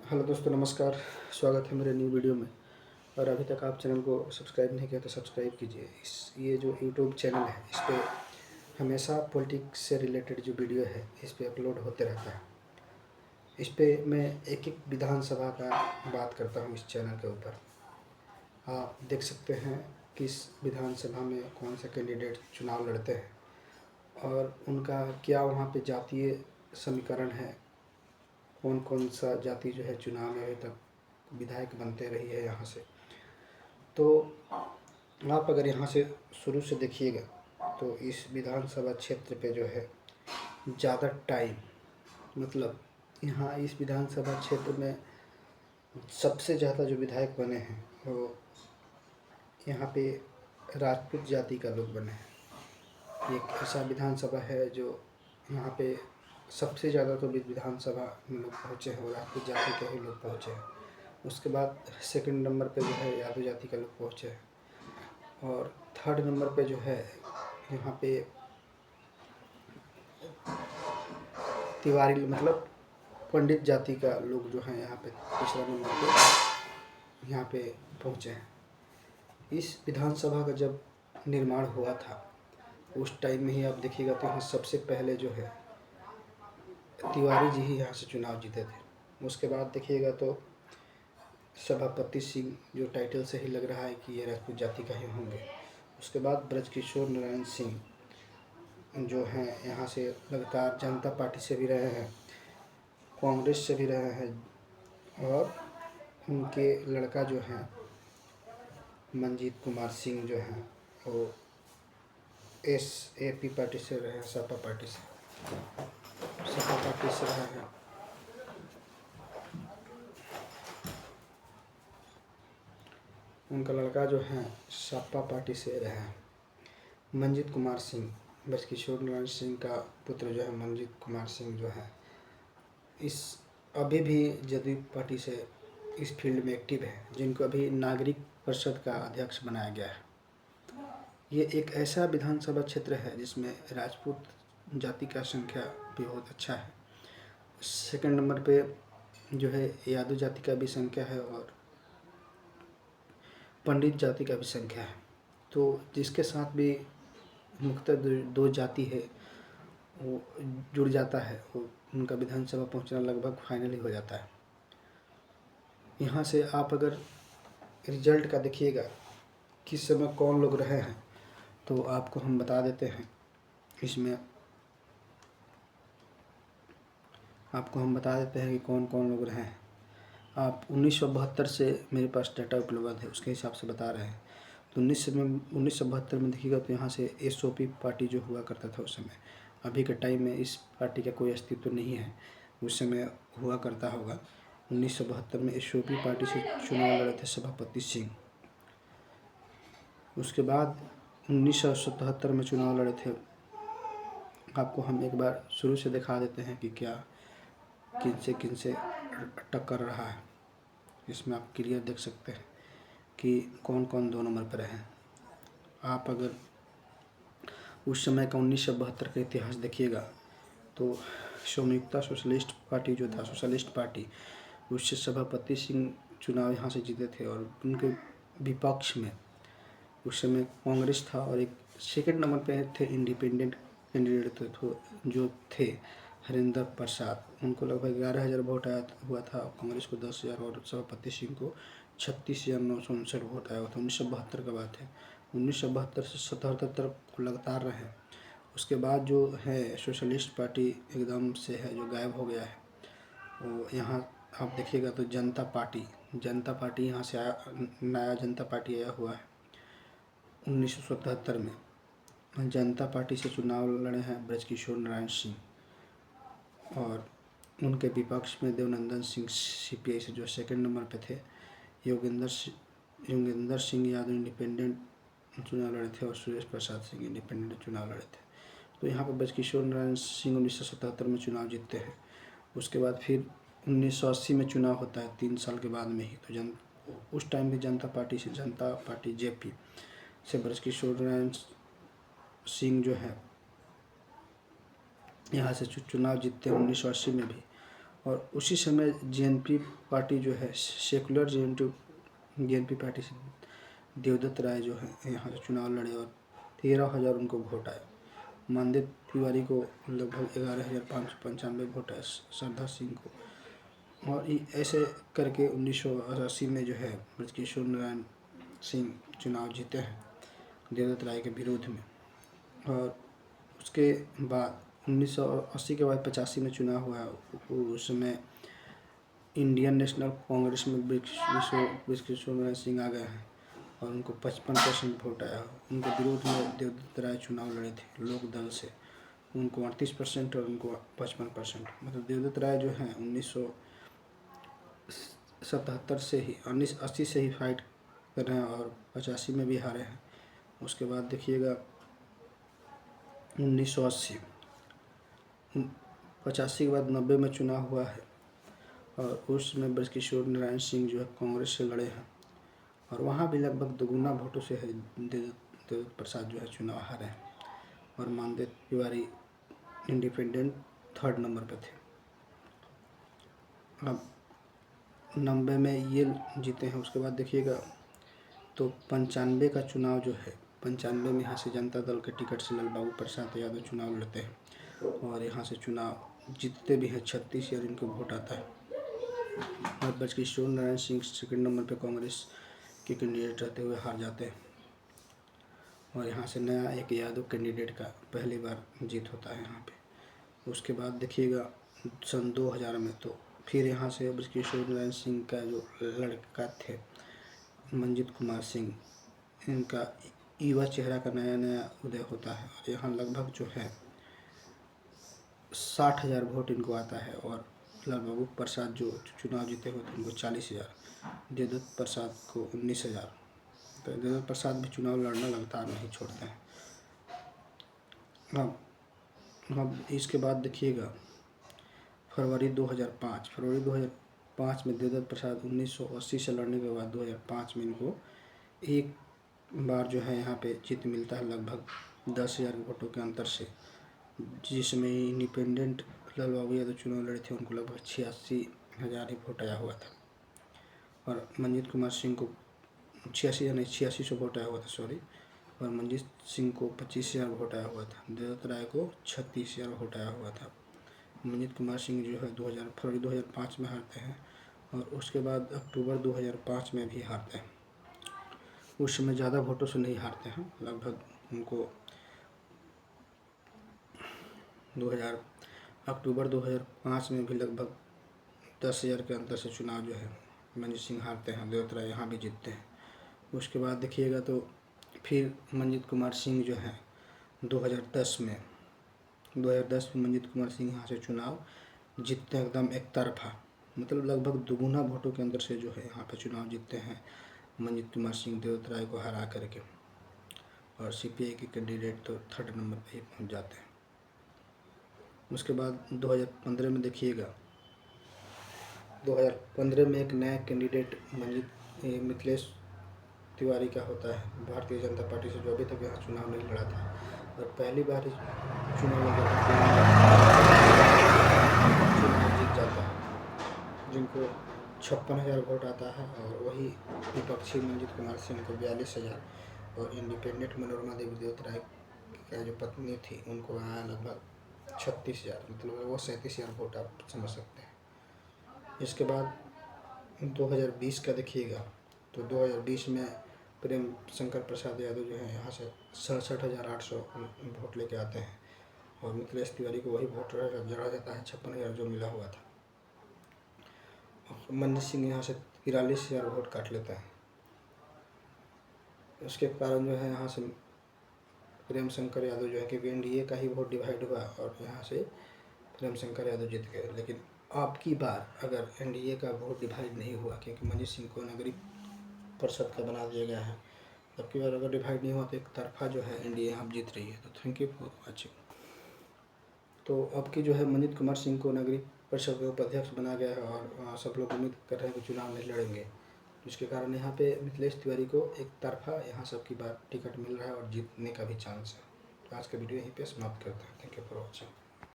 Hello दोस्तों, नमस्कार। स्वागत है मेरे न्यू वीडियो में। और अभी तक आप चैनल को सब्सक्राइब नहीं किया तो सब्सक्राइब कीजिए। ये जो यूट्यूब चैनल है, इस पे हमेशा पॉलिटिक्स से रिलेटेड जो वीडियो है इस पे अपलोड होते रहता है। इस पे मैं एक एक विधानसभा का बात करता हूँ इस चैनल के ऊपर। आप देख सकते हैं किस विधानसभा में कौन सा कैंडिडेट चुनाव लड़ते हैं और उनका क्या वहाँ पे जातीय समीकरण है, कौन कौन सा जाति जो है चुनाव में अभी तक विधायक बनते रही है यहाँ से। तो आप अगर यहाँ से शुरू से देखिएगा तो इस विधानसभा क्षेत्र पे जो है ज़्यादा टाइम, मतलब यहाँ इस विधानसभा क्षेत्र में सबसे ज़्यादा जो विधायक बने हैं वो यहाँ पे राजपूत जाति का लोग बने हैं। एक ऐसा विधानसभा है जो यहाँ पे सबसे ज़्यादा तो विधानसभा में लोग पहुँचे हैं और राजपूत जाति के ही लोग पहुँचे हैं। उसके बाद सेकंड नंबर पे जो है यादव जाति का लोग पहुँचे हैं और थर्ड नंबर पे जो है यहाँ पे तिवारी, मतलब पंडित जाति का लोग जो हैं यहाँ पे तीसरा नंबर पे यहाँ पे पहुँचे हैं। इस विधानसभा का जब निर्माण हुआ था उस टाइम में ही आप देखिएगा तो यहाँ सबसे पहले जो है तिवारी जी ही यहाँ से चुनाव जीते थे। उसके बाद देखिएगा तो सभापति सिंह, जो टाइटल से ही लग रहा है कि ये राजपूत जाति का ही होंगे। उसके बाद ब्रजकिशोर नारायण सिंह जो हैं यहाँ से लगातार जनता पार्टी से भी रहे हैं, कांग्रेस से भी रहे हैं और उनके लड़का जो हैं मंजीत कुमार सिंह जो हैं वो एसएपी पार्टी से रहे हैं, सपा पार्टी से रहे हैं। उनका लड़का जो है सपा पार्टी से रहे हैं मंजीत कुमार सिंह। ब्रजकिशोर नारायण सिंह का पुत्र जो है मंजीत कुमार सिंह जो है इस अभी भी जदयू पार्टी से इस फील्ड में एक्टिव है, जिनको अभी नागरिक परिषद का अध्यक्ष बनाया गया है। ये एक ऐसा विधानसभा क्षेत्र है जिसमें राजपूत जाति का संख्या भी बहुत अच्छा है। सेकंड नंबर पे जो है यादव जाति का भी संख्या है और पंडित जाति का भी संख्या है। तो जिसके साथ भी मुख्यतः दो जाति है वो जुड़ जाता है, वो उनका विधानसभा पहुंचना लगभग फाइनली हो जाता है। यहाँ से आप अगर रिजल्ट का देखिएगा किस समय कौन लोग रहे हैं तो आपको हम बता देते हैं। इसमें आपको हम बता देते हैं कि कौन कौन लोग रहे हैं। आप 1972 से मेरे पास डाटा उपलब्ध है, उसके हिसाब से बता रहे हैं। तो 1972 में देखिएगा तो यहाँ से एसओपी पार्टी जो हुआ करता था उस समय, अभी के टाइम में इस पार्टी का कोई अस्तित्व नहीं है, उस समय हुआ करता होगा। 1972 में एसओपी पार्टी से चुनाव लड़े थे सभापति सिंह। उसके बाद 1977 में चुनाव लड़े थे। आपको हम एक बार शुरू से दिखा देते हैं कि क्या किन से टक्कर रहा है। इसमें आप क्लियर देख सकते हैं कि कौन कौन 2 नंबर पर हैं। आप अगर उस समय का 1972 का इतिहास देखिएगा तो संयुक्ता सोशलिस्ट पार्टी जो था, सोशलिस्ट पार्टी, उससे सभापति सिंह चुनाव यहाँ से जीते थे और उनके विपक्ष में उस समय कांग्रेस था और एक सेकंड नंबर पे थे इंडिपेंडेंट कैंडिडेट जो थे हरिंदर प्रसाद। उनको लगभग 11,000 वोट आया हुआ था, कांग्रेस को 10,000 और सभापति सिंह को 36,959 वोट आया हुआ था। 1972 का बात है। 1972 से 77 तक लगातार रहे। उसके बाद जो है सोशलिस्ट पार्टी एकदम से है जो गायब हो गया है। वो यहाँ आप देखिएगा तो जनता पार्टी यहाँ से आया, नया जनता पार्टी आया हुआ है। 1977 में जनता पार्टी से चुनाव लड़े हैं ब्रजकिशोर नारायण सिंह और उनके विपक्ष में देवनंदन सिंह सीपीआई से जो सेकंड नंबर पे थे। योगेंद्र सिंह यादव इंडिपेंडेंट चुनाव लड़े थे और सुरेश प्रसाद सिंह इंडिपेंडेंट चुनाव लड़े थे। तो यहाँ पर ब्रजकिशोर नारायण सिंह 1977 में चुनाव जीतते हैं। उसके बाद फिर 1980 में चुनाव होता है, 3 साल के बाद में ही। तो उस टाइम भी जनता पार्टी जेपी से ब्रजकिशोर नारायण सिंह जो है यहाँ से चुनाव जीतते हैं 1980 में भी। और उसी समय जेएनपी पार्टी जो है, सेकुलर जेएनपी पार्टी से देवदत्त राय जो है यहाँ से चुनाव लड़े और 13,000 उनको वोट आए। मानदेव तिवारी को लगभग 11,595 वोट आए, श्रद्धा सिंह को। और ऐसे करके 1980 में जो है ब्रजकिशोर नारायण सिंह चुनाव जीते हैं देवदत्त राय के विरोध में। और उसके बाद 1980 के बाद 85 में चुनाव हुआ। उस समय इंडियन नेशनल कांग्रेस में ब्रजकिशोर नारायण सिंह आ गए हैं और उनको 55% वोट आया। उनके विरोध में देवदत्त राय चुनाव लड़े थे लोक दल से, उनको 38% और उनको 55%। मतलब देवदत्त राय जो हैं 1977 से ही 1980 से ही फाइट कर रहे हैं और 85 में भी हारे हैं। उसके बाद देखिएगा 1980 85 के बाद 90 में चुनाव हुआ है और उसमें ब्रजकिशोर नारायण सिंह जो है कांग्रेस से लड़े हैं और वहाँ भी लगभग दोगुना वोटों से देवदत्त प्रसाद जो है चुनाव हारे हैं। और Manadev Tiwari independent 3rd number पे थे। अब 90 में ये जीते हैं। उसके बाद देखिएगा तो 95 का चुनाव जो है, 95 में यहाँ से जनता दल के टिकट से लाल बाबू प्रसाद यादव चुनाव लड़ते हैं और यहाँ से चुनाव जीतते भी हैं। 36,000 इनको वोट आता है। और ब्रजकिशोर नारायण सिंह 2nd नंबर पे कांग्रेस के कैंडिडेट रहते हुए हार जाते हैं और यहाँ से नया एक यादव कैंडिडेट का पहली बार जीत होता है यहाँ पे। उसके बाद देखिएगा सन 2000 में तो फिर यहाँ से ब्रजकिशोर नारायण सिंह का जो लड़का थे मंजीत कुमार सिंह, इनका युवा चेहरा का नया उदय होता है और यहाँ लगभग जो है 60,000 वोट इनको आता है। और लाल बाबू प्रसाद जो चुनाव जीते हुए थे उनको 40,000, देवदत्त प्रसाद को 19,000। तो देवदत्त प्रसाद भी चुनाव लड़ना लगातार नहीं छोड़ते हैं। अब इसके बाद देखिएगा फरवरी 2005 में देवदत्त प्रसाद 1980 से लड़ने के बाद 2005 में इनको एक बार जो है यहाँ पे जीत मिलता है लगभग 10,000 वोटों के अंतर से, जिसमें इंडिपेंडेंट लाल बाबू यादव चुनाव लड़े थे उनको लगभग 86,000 ही वोट आया हुआ था। और मंजीत कुमार सिंह को 8600 वोट आया हुआ था, सॉरी। और मंजीत सिंह को 25,000 वोट आया हुआ था। देवदत्त राय को 36,000 वोट आया हुआ था। मंजीत कुमार सिंह जो है फरवरी 2005 में हारते हैं और उसके बाद अक्टूबर 2005 में भी हारते हैं। उस समय ज़्यादा वोटों से नहीं हारते हैं, लगभग उनको अक्टूबर 2005 में भी लगभग 10,000 के अंतर से चुनाव जो है मंजीत सिंह हारते हैं, देवदत्त राय यहाँ भी जीतते हैं। उसके बाद देखिएगा तो फिर मंजीत कुमार सिंह जो है 2010 में मंजीत कुमार सिंह यहाँ से चुनाव जीतते हैं एकदम एक तरफा, मतलब लगभग दोगुना वोटों के अंदर से जो है यहाँ पे चुनाव जीतते हैं मंजीत कुमार सिंह देवदत्त राय को हरा करके। और सीपीआई के कैंडिडेट तो 3rd नंबर पे ही पहुँच जाते हैं। उसके बाद 2015 में देखिएगा 2015 में एक नया कैंडिडेट मिथिलेश तिवारी का होता है भारतीय जनता पार्टी से, जो अभी तक यहाँ चुनाव नहीं लड़ा था और पहली बार चुनाव जीत जाता है, जिनको 56,000 वोट आता है। और वही विपक्षी मंजीत कुमार सिंह को 42,000 और इंडिपेंडेंट मनोरमा देवी देवदत्त राय का जो पत्नी थी उनको आया लगभग 36,000, मतलब वो 37,000 वोट आप समझ सकते हैं। इसके बाद 2020 का देखिएगा तो 2020 में प्रेम शंकर प्रसाद यादव जो है यहाँ से 67,800 वोट लेके आते हैं और मिथिलेश तिवारी को वही वोट जड़ा जाता है 56,000 जो मिला हुआ था। मंजीत सिंह यहाँ से 43,000 वोट काट लेते हैं। उसके कारण जो है यहाँ से प्रेम शंकर यादव जो है, क्योंकि एनडीए का ही वोट डिवाइड हुआ और यहाँ से प्रेम शंकर यादव जीत गए। लेकिन अब की बार अगर एनडीए का वोट डिवाइड नहीं हुआ, क्योंकि मंजीत सिंह को नगरीय परिषद का बना दिया गया है, अब की बार अगर डिवाइड नहीं हुआ तो एक तरफा जो है एनडीए यहाँ जीत रही है। तो थैंक यू फॉर वॉचिंग। तो अब की जो है मंजीत कुमार सिंह को नगरीय परिषद का उपाध्यक्ष बना गया है और सब लोग उम्मीद कर रहे हैं कि चुनाव नहीं लड़ेंगे, जिसके कारण यहाँ पे मिथिलेश तिवारी को एक तरफा यहाँ सब की बार टिकट मिल रहा है और जीतने का भी चांस है। तो आज का वीडियो यहीं पे समाप्त करते हैं। Thank you for watching.